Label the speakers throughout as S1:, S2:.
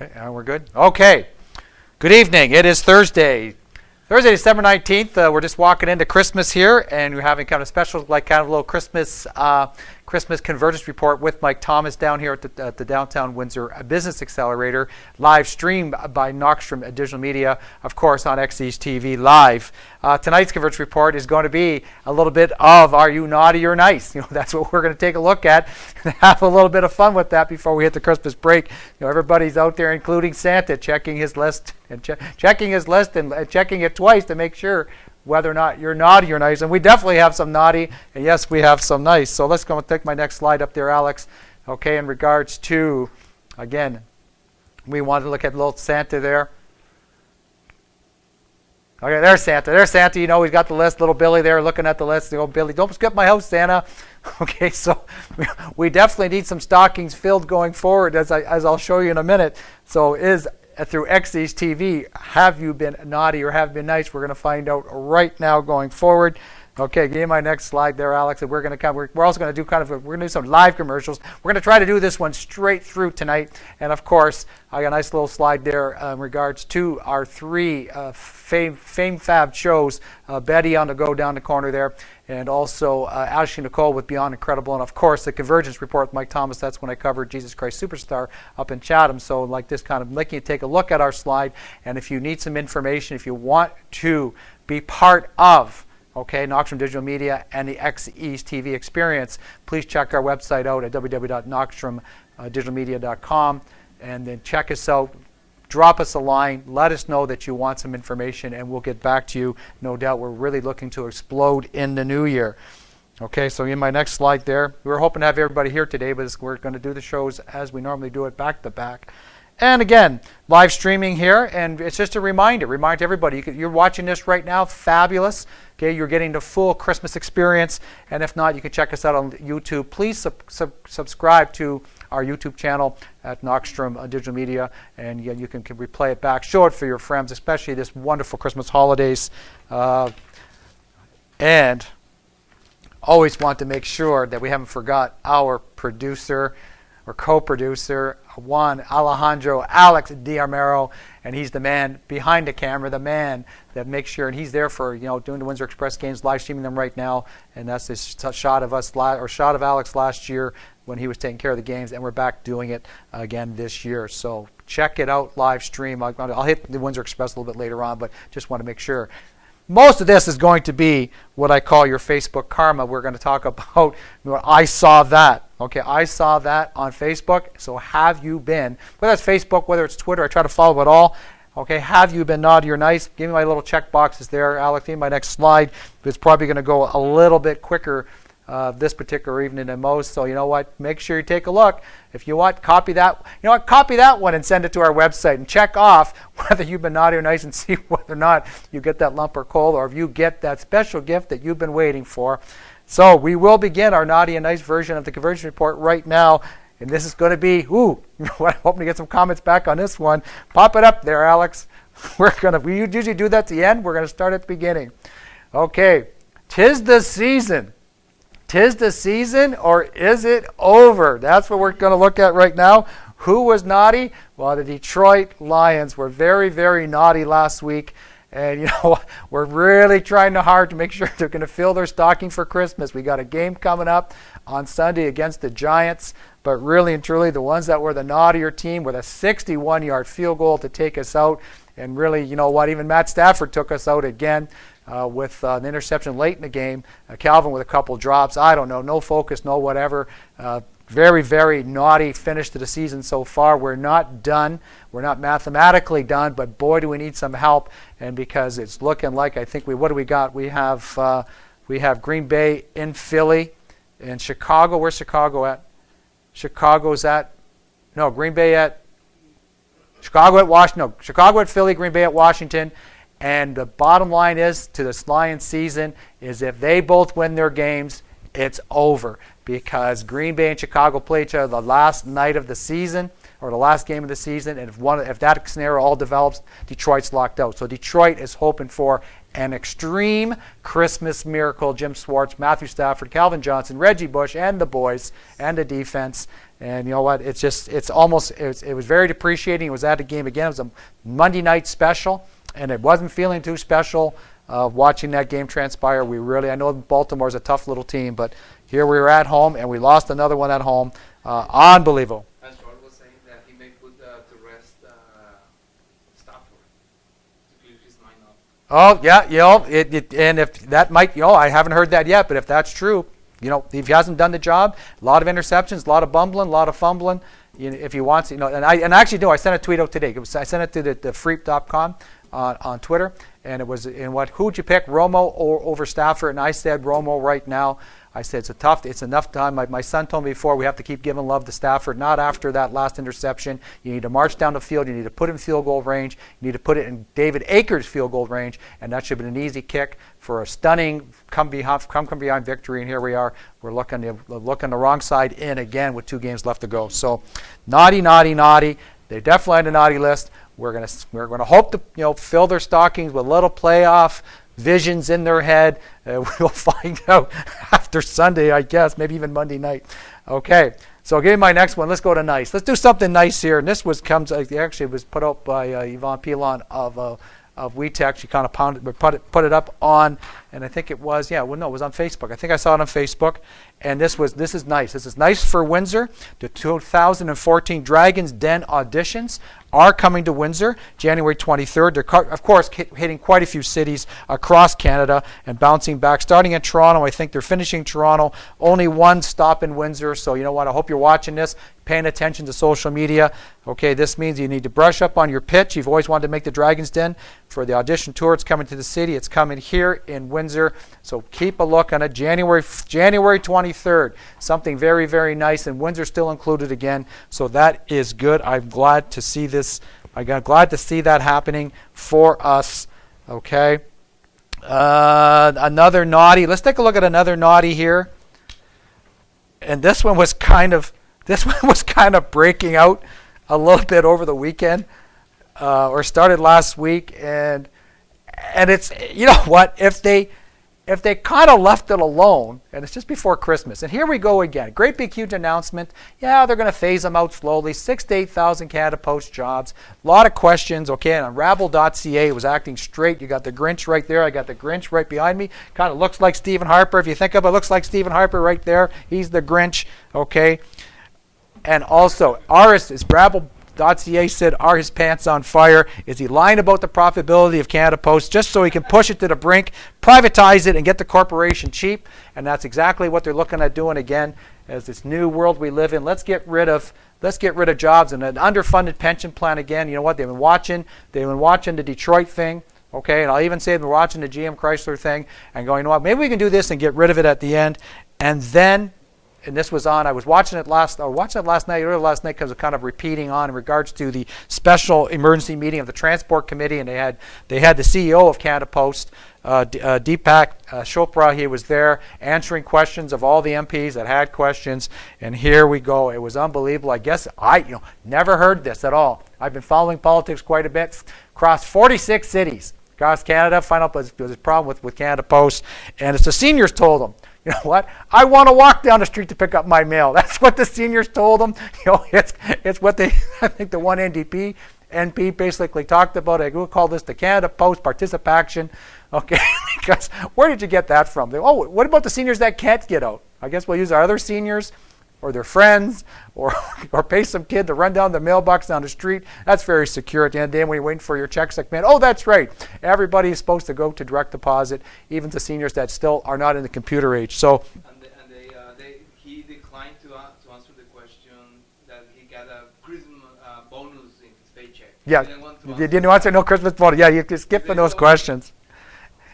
S1: Okay, we're good? Okay. Good evening. It is Thursday, December 19th. We're just walking into Christmas here, and we're having kind of a special, kind of a little Christmas Convergence report with Mike Thomas down here at the Downtown Windsor Business Accelerator, live streamed by Knockstrom Digital Media, of course, on XE's TV Live. Tonight's Convergence report is going to be a little bit of Are You Naughty or Nice? That's what we're going to take a look at and have a little bit of fun with that before we hit the Christmas break. Everybody's out there, including Santa, checking his list and checking it twice to make sure whether or not you're naughty or nice. And we definitely have some naughty, and yes, we have some nice. So let's go and take my next slide up there, Alex. Okay, in regards to, again, we wanted to look at little Santa there. Okay, there's Santa. There's Santa. He's got the list. Little Billy there looking at the list. Billy, don't skip my house, Santa. Okay, so we definitely need some stockings filled going forward, as I'll show you in a minute. So through XE's TV, have you been naughty or have been nice? We're going to find out right now going forward. Okay, give me my next slide there, Alex. And we're also going to do we're going to do some live commercials. We're going to try to do this one straight through tonight. And of course, I got a nice little slide there in regards to our three Fame Fab shows. Betty on the go down the corner there, and also Ashley Nicole with Beyond Incredible, and of course the Convergence report with Mike Thomas. That's when I covered Jesus Christ Superstar up in Chatham. So like this, kind of making you take a look at our slide. And if you need some information, if you want to be part of Knockstrom Digital Media and the XE's TV experience, please check our website out at www.knockstromdigitalmedia.com, and then check us out. Drop us a line. Let us know that you want some information, and we'll get back to you. No doubt we're really looking to explode in the new year. Okay, so in my next slide there, we were hoping to have everybody here today, but we're going to do the shows as we normally do it, back to back. And again, live streaming here, and it's just a reminder. Remind everybody, you're watching this right now, fabulous. Okay, you're getting the full Christmas experience, and if not, you can check us out on YouTube. Please subscribe to our YouTube channel at Knockstrom Digital Media, and you can replay it back, show it for your friends, especially this wonderful Christmas holidays. And always want to make sure that we haven't forgot our producer or co-producer, Juan Alejandro Alex Diarmero, and he's the man behind the camera, the man that makes sure, and he's there for doing the Windsor Express games, live streaming them right now, and that's this shot of Alex last year when he was taking care of the games, and we're back doing it again this year. So check it out, live stream. I'll hit the Windsor Express a little bit later on, but just want to make sure. Most of this is going to be what I call your Facebook karma. We're going to talk about I saw that. Okay, I saw that on Facebook. So have you been, whether it's Facebook, whether it's Twitter, I try to follow it all. Okay, have you been naughty or nice? Give me my little check boxes there, Alex. Give me my next slide. It's probably going to go a little bit quicker this particular evening than most. So you know what? Make sure you take a look. If you want, copy that. Copy that one and send it to our website and check off whether you've been naughty or nice and see whether or not you get that lump or coal, or if you get that special gift that you've been waiting for. So we will begin our naughty and nice version of the Convergence report right now. And this is going to be, I'm hoping to get some comments back on this one. Pop it up there, Alex. We usually do that at the end. We're going to start at the beginning. Okay, 'tis the season. 'Tis the season, or is it over? That's what we're going to look at right now. Who was naughty? Well, the Detroit Lions were very, very naughty last week. And, we're really trying hard to make sure they're going to fill their stocking for Christmas. We got a game coming up on Sunday against the Giants. But really and truly, the ones that were the naughtier team with a 61-yard field goal to take us out. And really, even Matt Stafford took us out again. With an interception late in the game. Calvin with a couple drops. I don't know. No focus, no whatever. Very, very naughty finish to the season so far. We're not done. We're not mathematically done, but boy, do we need some help. And because it's looking like, what do we got? We have Green Bay in Philly and Chicago. Where's Chicago at? Green Bay at Chicago at Washington. No, Chicago at Philly, Green Bay at Washington. And the bottom line is to this Lions season is if they both win their games, it's over, because Green Bay and Chicago play each other the last night of the season, or the last game of the season, and if that scenario all develops, Detroit's locked out. So Detroit is hoping for an extreme Christmas miracle. Jim Schwartz, Matthew Stafford, Calvin Johnson, Reggie Bush, and the boys, and the defense. And you know what? It was very depreciating. It was at the game again. It was a Monday night special, and it wasn't feeling too special watching that game transpire. I know Baltimore's a tough little team, but here we were at home, and we lost another one at home. Unbelievable.
S2: As George was saying, that he may put to rest Stafford to clear his mind up.
S1: Oh yeah, and if that might, I haven't heard that yet, but if that's true, if he hasn't done the job, a lot of interceptions, a lot of bumbling, a lot of fumbling. If he wants, and I actually do. I sent a tweet out today. I sent it to the freep.com on Twitter, and it was who'd you pick, Romo or over Stafford? And I said Romo right now. I said it's enough time. My son told me before, we have to keep giving love to Stafford, not after that last interception. You need to march down the field. You need to put it in field goal range. You need to put it in David Akers' field goal range, and that should have been an easy kick for a stunning come behind victory. And here we are. We're looking the wrong side in again with 2 games left to go. So naughty. They definitely had a naughty list. We're gonna hope to fill their stockings with little playoff visions in their head. We'll find out after Sunday, I guess, maybe even Monday night. Okay, so give me my next one. Let's go to nice. Let's do something nice here. And this was put out by Yvonne Pilon of WeTech. She kind of put it up on, and I think it was it was on Facebook. I think I saw it on Facebook. And this is nice. This is nice for Windsor. The 2014 Dragon's Den auditions are coming to Windsor January 23rd. They're, of course, hitting quite a few cities across Canada and bouncing back. Starting in Toronto, I think they're finishing Toronto. Only one stop in Windsor. So you know what? I hope you're watching this, paying attention to social media. Okay, this means you need to brush up on your pitch. You've always wanted to make the Dragon's Den. For the audition tour, it's coming to the city. It's coming here in Windsor. So keep a look on it. January 23rd. Something very, very nice. And Windsor still included again. So that is good. I'm glad to see this. I'm glad to see that happening for us. Okay. Another naughty. Let's take a look at another naughty here. And this one was kind of breaking out a little bit over the weekend, or started last week, and it's, you know what, if they kind of left it alone, and it's just before Christmas, and here we go again, great big huge announcement, they're going to phase them out slowly, 6,000 to 8,000 Canada Post jobs, a lot of questions, okay, and on Rabble.ca it was acting straight. You got the Grinch right there, I got the Grinch right behind me, kind of looks like Stephen Harper. If you think of it, looks like Stephen Harper right there, he's the Grinch, okay. And also, is Rabble.ca said, are his pants on fire? Is he lying about the profitability of Canada Post just so he can push it to the brink, privatize it, and get the corporation cheap? And that's exactly what they're looking at doing again, as this new world we live in. Let's get rid of jobs and an underfunded pension plan again. You know what? They've been watching the Detroit thing. Okay, and I'll even say they've been watching the GM Chrysler thing and going, you know what? Maybe we can do this and get rid of it at the end, and then. And this was on. I was watching it last night, because it was kind of repeating on in regards to the special emergency meeting of the Transport Committee, and they had the CEO of Canada Post, Deepak Chopra. He was there answering questions of all the MPs that had questions, and here we go. It was unbelievable. I guess I never heard this at all. I've been following politics quite a bit, across 46 cities across Canada. Find out there's a problem with Canada Post, and it's the seniors told them. You know what? I want to walk down the street to pick up my mail. That's what the seniors told them. It's what I think the one NP basically talked about. I will call this the Canada Post participation. Okay, because where did you get that from? What about the seniors that can't get out? I guess we'll use our other seniors or their friends, or pay some kid to run down the mailbox down the street. That's very secure. At the end of the day, when you're waiting for your checks, like, man, that's right. Everybody is supposed to go to direct deposit, even to seniors that still are not in the computer age. So,
S2: he declined to answer the question that he got a Christmas bonus in his paycheck.
S1: Yeah, you didn't answer no Christmas bonus. Yeah, you could skip those questions.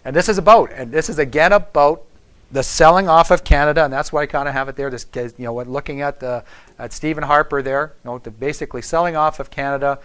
S1: And this is again about the selling off of Canada, and that's why I kind of have it there. This, looking at Stephen Harper there, basically selling off of Canada,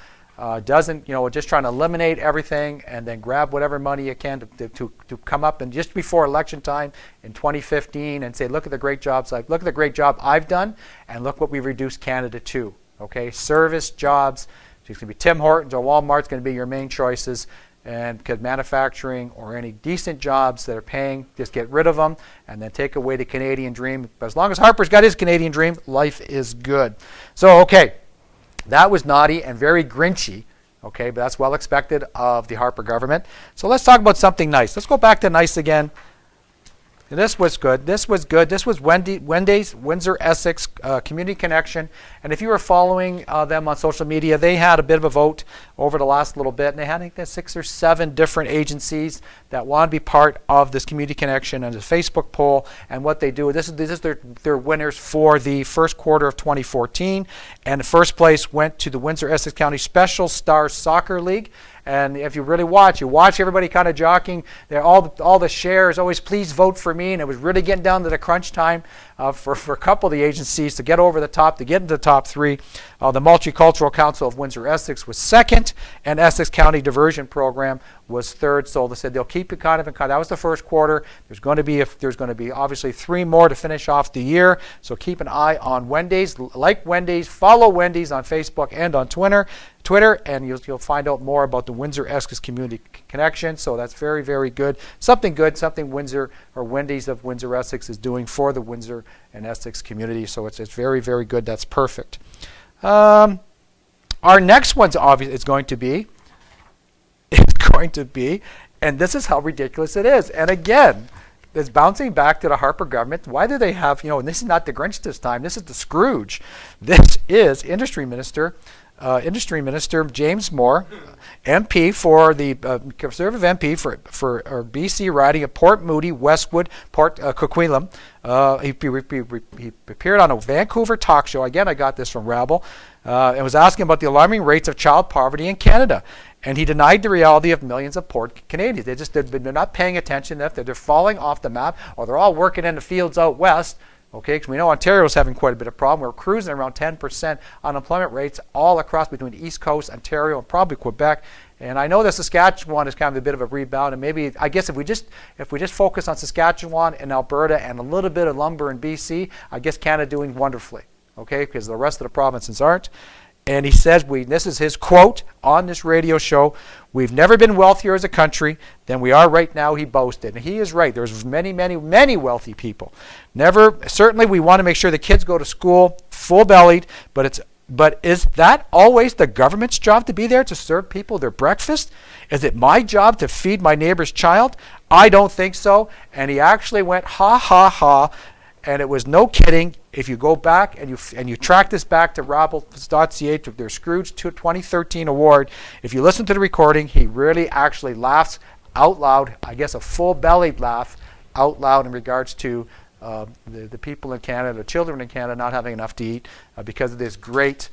S1: just trying to eliminate everything and then grab whatever money you can to come up and just before election time in 2015 and say, look at the great jobs look at the great job I've done, and look what we've reduced Canada to. Okay, service jobs. So it's going to be Tim Hortons or Walmart's going to be your main choices. And because manufacturing or any decent jobs that are paying, just get rid of them and then take away the Canadian dream. But as long as Harper's got his Canadian dream, life is good. So, okay, that was naughty and very Grinchy. Okay, but that's well expected of the Harper government. So let's talk about something nice. Let's go back to nice again. And this was good. This was good. This was Wendy's Windsor Essex Community Connection. And if you were following them on social media, they had a bit of a vote over the last little bit. And they had, I think, 6 or 7 different agencies that want to be part of this Community Connection and the Facebook poll. And what they do, this is their winners for the first quarter of 2014. And the first place went to the Windsor Essex County Special Stars Soccer League. And if you really watch, everybody kind of jockeying. They're all the shares, always please vote for me. And it was really getting down to the crunch time for a couple of the agencies to get over the top, to get into the top 3. The Multicultural Council of Windsor Essex was second, and Essex County Diversion Program was third. So they said they'll keep it kind of in control. That was the first quarter. There's going to be obviously 3 more to finish off the year. So keep an eye on Wendy's, like Wendy's, follow Wendy's on Facebook and on Twitter, and you'll find out more about the Windsor Essex Community Connection. So that's very, very good. Something Windsor or Wendy's of Windsor Essex is doing for the Windsor and Essex community. So it's very, very good. That's perfect. Our next one's obvious. It's going to be, and this is how ridiculous it is. And again, it's bouncing back to the Harper government. Why do they have, and this is not the Grinch this time. This is the Scrooge. This is Industry Minister James Moore, MP for the Conservative MP for BC riding of Port Moody, Westwood, Port Coquitlam. He appeared on a Vancouver talk show. Again, I got this from Rabble, and was asking about the alarming rates of child poverty in Canada. And he denied the reality of millions of poor Canadians. They're not paying attention enough. They're falling off the map, or they're all working in the fields out west. Okay, because we know Ontario's having quite a bit of problem. We're cruising around 10% unemployment rates all across between the East Coast, Ontario, and probably Quebec. And I know that Saskatchewan is kind of a bit of a rebound. And maybe, I guess, if we just focus on Saskatchewan and Alberta and a little bit of lumber in BC, I guess Canada doing wonderfully. Okay, because the rest of the provinces aren't. And he says, this is his quote on this radio show, "We've never been wealthier as a country than we are right now," he boasted. And he is right. There's many, many, many wealthy people. Certainly we want to make sure the kids go to school full-bellied, but is that always the government's job to be there to serve people their breakfast? Is it my job to feed my neighbor's child? I don't think so. And he actually went, ha, ha, ha. And it was no kidding. If you go back and you track this back to rabble.ca, to their Scrooge 2013 award, if you listen to the recording, he really actually laughs out loud, I guess a full-bellied laugh out loud in regards to the people in Canada, the children in Canada not having enough to eat because of this great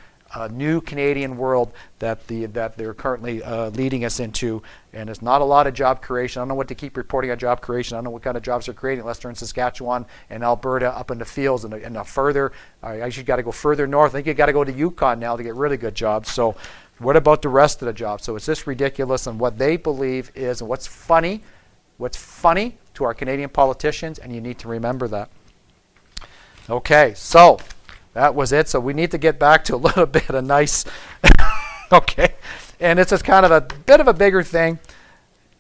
S1: new Canadian world that they're currently leading us into. And there's not a lot of job creation. I don't know what to keep reporting on job creation. I don't know what kind of jobs they're creating unless they're in Saskatchewan and Alberta up in the fields and further. I actually got to go further north. I think you got to go to Yukon now to get really good jobs. So what about the rest of the jobs? So it's just ridiculous, and what they believe is, and what's funny to our Canadian politicians, and you need to remember that. Okay, so that was it. So we need to get back to a little bit of nice. Okay. And it's just kind of a bit of a bigger thing.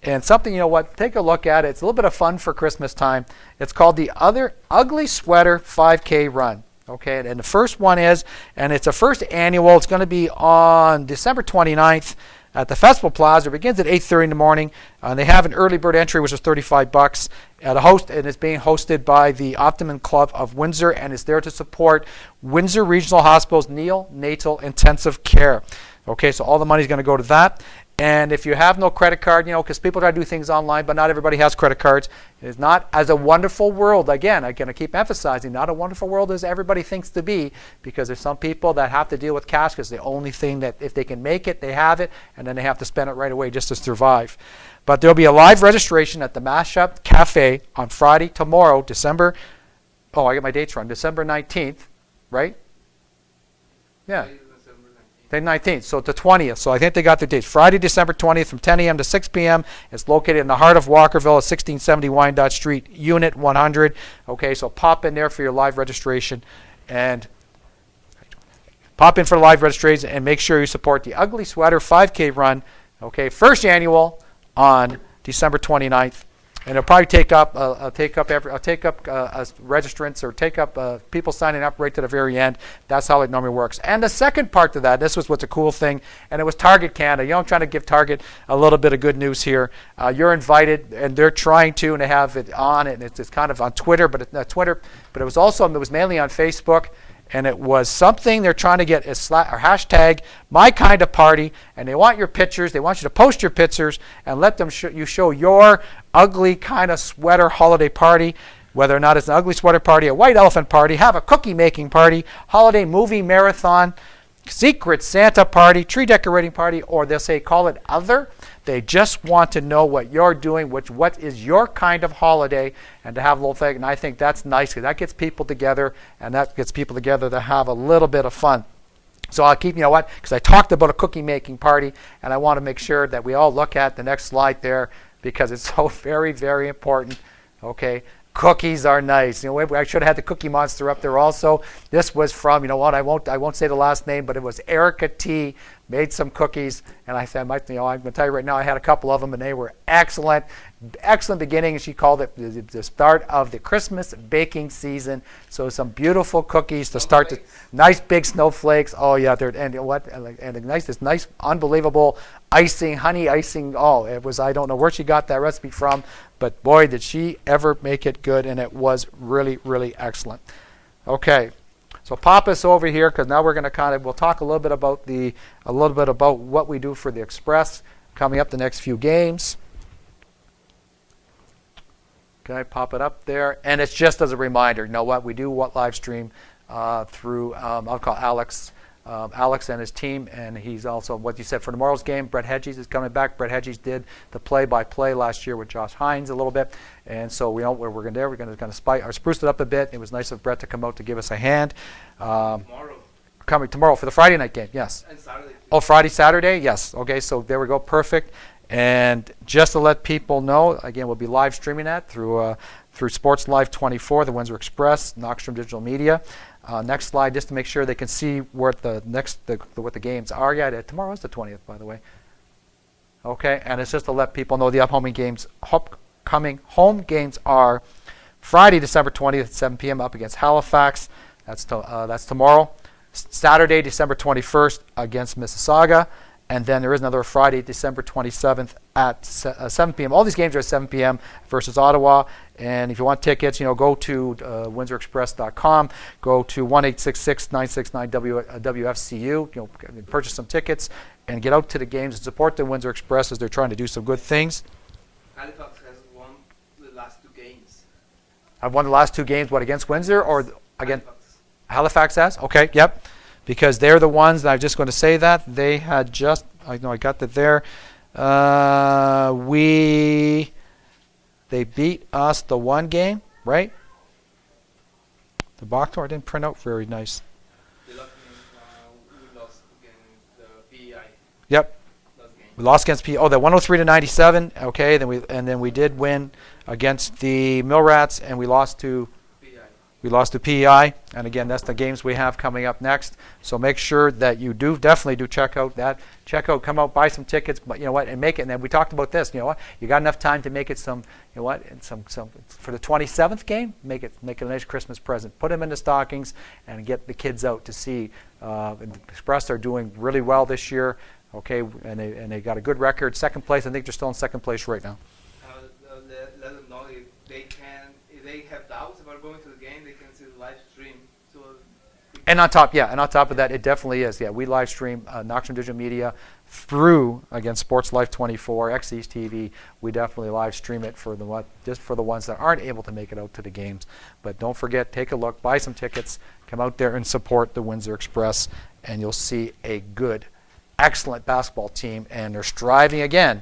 S1: And something, take a look at it. It's a little bit of fun for Christmas time. It's called the Ugly Sweater 5K Run. Okay, and the first one is, and it's a first annual. It's going to be on December 29th at the Festival Plaza. It begins at 8:30 in the morning. They have an early bird entry, which is $35 at a host, and it's being hosted by the Optimum Club of Windsor, and it's there to support Windsor Regional Hospital's neonatal intensive care. Okay, so all the money is going to go to that. And if you have no credit card, because people try to do things online, but not everybody has credit cards. It's not as a wonderful world. Again, I keep emphasizing, not a wonderful world as everybody thinks to be, because there's some people that have to deal with cash because the only thing that if they can make it, they have it, and then they have to spend it right away just to survive. But there'll be a live registration at the Mashup Cafe on Friday, tomorrow, December 19th, right? Yeah. The 19th, so the 20th. So I think they got the dates. Friday, December 20th from 10 a.m. to 6 p.m. It's located in the heart of Walkerville at 1670 Wyandotte Street, Unit 100. Okay, so pop in there for your live registration. And pop in for the live registration and make sure you support the Ugly Sweater 5K Run. Okay, first annual on December 29th. And it'll probably take up registrants or take up people signing up right to the very end. That's how it normally works. And the second part to that, this was what's a cool thing, and it was Target Canada. You know, I'm trying to give Target a little bit of good news here. You're invited, and they're trying to, and they have it on, and it's kind of on Twitter, but it's not Twitter, but it was mainly on Facebook. And it was something they're trying to get or hashtag my kind of party, and they want your pictures. They want you to post your pictures and let them show your ugly kind of sweater holiday party, whether or not it's an ugly sweater party, a white elephant party, have a cookie making party, holiday movie marathon, secret Santa party, tree decorating party, or they'll say call it other. They just want to know what you're doing, what is your kind of holiday, and to have a little thing. And I think that's nice because that gets people together, and that gets people together to have a little bit of fun. So I'll keep, you know what, because I talked about a cookie making party, and I want to make sure that we all look at the next slide there because it's so very, very important. Okay. Cookies are nice. You know, I should have had the Cookie Monster up there also. This was from, you know what, I won't say the last name, but it was Erica T. made some cookies, and I said, I'm going to tell you right now, I had a couple of them, and they were excellent. Excellent beginning. She called it the start of the Christmas baking season. So some beautiful cookies to start. Nice big snowflakes. Oh yeah, this nice, unbelievable icing, honey icing. Oh, it was. I don't know where she got that recipe from, but boy, did she ever make it good, and it was really, really excellent. Okay. So pop us over here because now we're going to we'll talk a little bit about what we do for the Express coming up the next few games. Okay, pop it up there, and it's just as a reminder. You know what? We do live stream through I'll call Alex and his team, and he's also what you said for tomorrow's game. Brett Hedges is coming back. Brett Hedges did the play-by-play last year with Josh Hines a little bit, and so we know where we're going to do. We're going to kind of spruce it up a bit. It was nice of Brett to come out to give us a hand. Coming tomorrow for the Friday night game, yes. And Saturday. Oh, Friday, Saturday, yes. Okay, so there we go, perfect. And just to let people know, again, we'll be live streaming that through Sports Live 24, the Windsor Express, Knoxstrom Digital Media. Next slide, just to make sure they can see where what the games are. Yeah, tomorrow is the 20th, by the way. Okay, and it's just to let people know the upcoming home games are Friday, December 20th at 7 p.m. up against Halifax. That's tomorrow. Saturday, December 21st against Mississauga. And then there is another Friday, December 27th at 7 p.m. All these games are at 7 p.m. versus Ottawa. And if you want tickets, go to WindsorExpress.com. Go to 1-866-969-WFCU. Purchase some tickets and get out to the games and support the Windsor Express as they're trying to do some good things.
S2: Halifax has won the last two games.
S1: I've won the last two games, what, against Windsor or against Halifax has? Okay, yep. Because they're the ones, and I'm just going to say that, they had just, I know I got that there, they beat us the one game, right? The box score didn't print out very nice.
S2: We lost against the PEI.
S1: Yep. We lost against PEI. Oh, the 103-97. Okay, then we did win against the Mill Rats, and we lost to PEI, and again, that's the games we have coming up next. So make sure that you definitely do check out that. Come out, buy some tickets, but you know what, and make it. And then we talked about this. You know what, you got enough time to make it some. You know what, and some for the 27th game, make it a nice Christmas present. Put them in the stockings and get the kids out to see. Express are doing really well this year. Okay, and they got a good record, second place. I think they're still in second place right now.
S2: Let them know if they have doubts about going to the game, they can see the live stream.
S1: And on top of that, it definitely is. Yeah, we live stream Knoxstrom Digital Media through, again, Sports Life 24, XE's TV. We definitely live stream it for the ones that aren't able to make it out to the games. But don't forget, take a look, buy some tickets, come out there and support the Windsor Express, and you'll see a good, excellent basketball team. And they're striving again,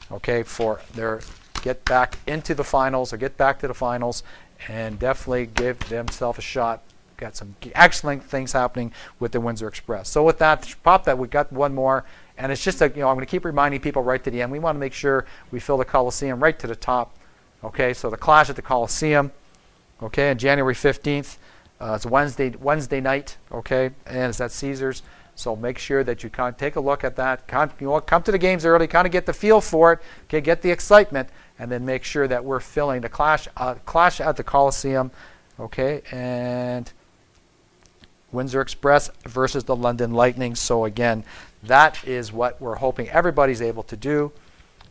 S1: okay, for their get back into the finals or get back to the finals, and definitely give themselves a shot. Got some excellent things happening with the Windsor Express. So with that, pop that, we got one more, and it's just I'm going to keep reminding people right to the end. We want to make sure we fill the Coliseum right to the top. Okay, so the Clash at the Coliseum, okay, on January 15th. It's a Wednesday night, okay, and it's at Caesars. So make sure that you kind of take a look at that. Come to the games early, kind of get the feel for it, okay, get the excitement, and then make sure that we're filling the clash at the Coliseum, okay, and Windsor Express versus the London Lightning. So again, that is what we're hoping everybody's able to do,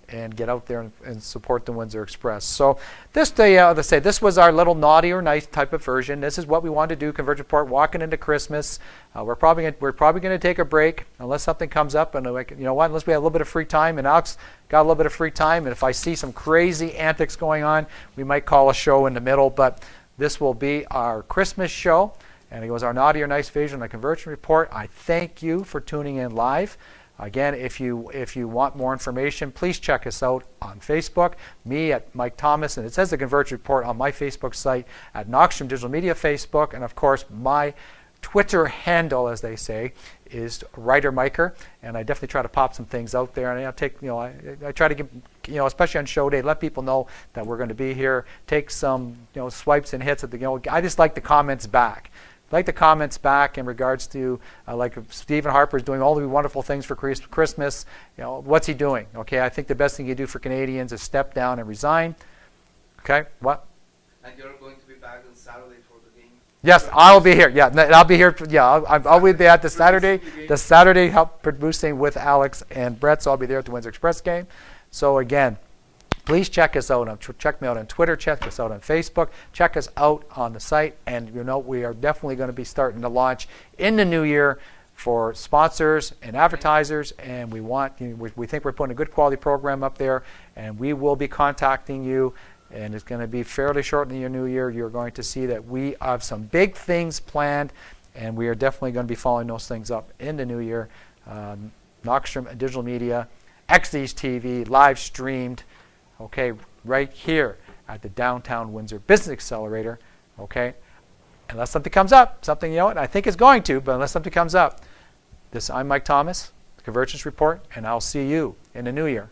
S1: and get out there and support the Windsor Express. So this day, let's say this was our little naughty or nice type of version. This is what we wanted to do, Convergence Report, walking into Christmas. We're probably going to take a break unless something comes up, and like, you know what, unless we have a little bit of free time, and Alex got a little bit of free time, and if I see some crazy antics going on, we might call a show in the middle, but this will be our Christmas show, and it was our naughty or nice version of the Convergence Report. I thank you for tuning in live. Again, if you want more information, please check us out on Facebook, me at Mike Thomas, and it says the Convergence Report on my Facebook site at Knoxstrom Digital Media Facebook, and of course my Twitter handle, as they say, is Writer Miker, and I definitely try to pop some things out there, and I try to give, especially on show day, let people know that we're going to be here, take some swipes and hits at the, I just like the comments back. Like the comments back in regards to like Stephen Harper's doing all the wonderful things for Christmas. What's he doing? Okay, I think the best thing you do for Canadians is step down and resign. Okay, what?
S2: And you're going to be back on Saturday for the game.
S1: Yes, I'll be here. Yeah, I'll be here. Yeah, I'll be at the Saturday help producing with Alex and Brett. So I'll be there at the Windsor Express game. So again, please check us out. Check me out on Twitter. Check us out on Facebook. Check us out on the site. And we are definitely going to be starting to launch in the new year for sponsors and advertisers. And we think we're putting a good quality program up there. And we will be contacting you. And it's going to be fairly short in the new year. You're going to see that we have some big things planned. And we are definitely going to be following those things up in the new year. Knoxstrom Digital Media, XD's TV, live streamed. Okay, right here at the Downtown Windsor Business Accelerator, okay? Unless something comes up, something, I think it's going to, but unless something comes up. I'm Mike Thomas, the Convergence Report, and I'll see you in the new year.